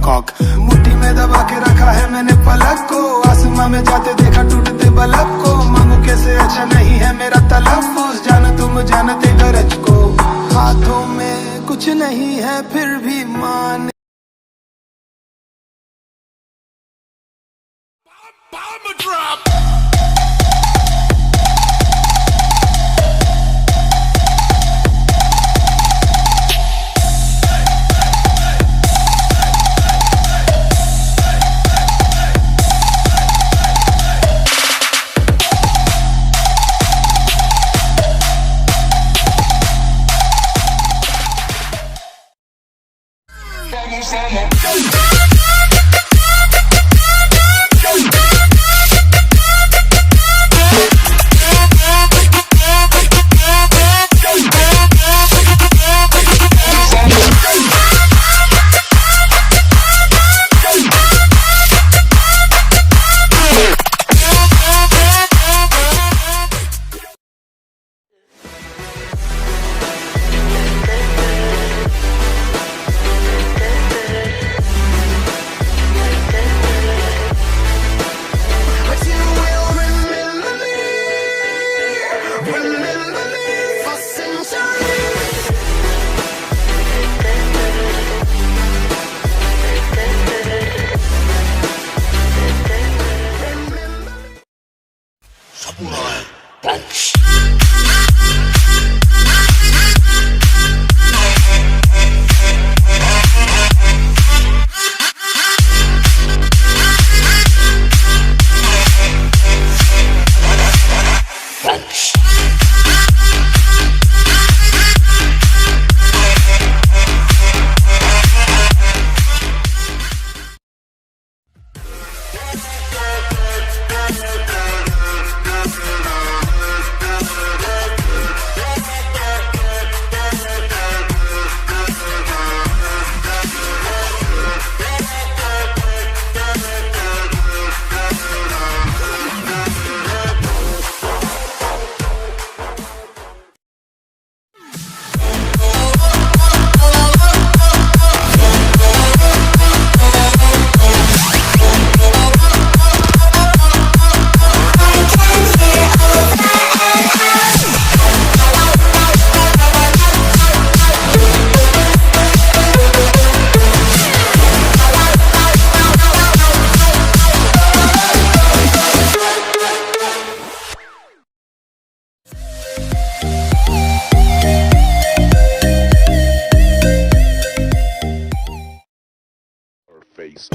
कॉक। मुट्ठी में दबा के रखा है मैंने पलक को, आसमां में जाते देखा टूटते बल्ब को। मांगू कैसे अच्छा नहीं है मेरा तलफ्फुज़, जान तुम जानते गरज को। हाथों में कुछ नहीं है फिर भी मान face.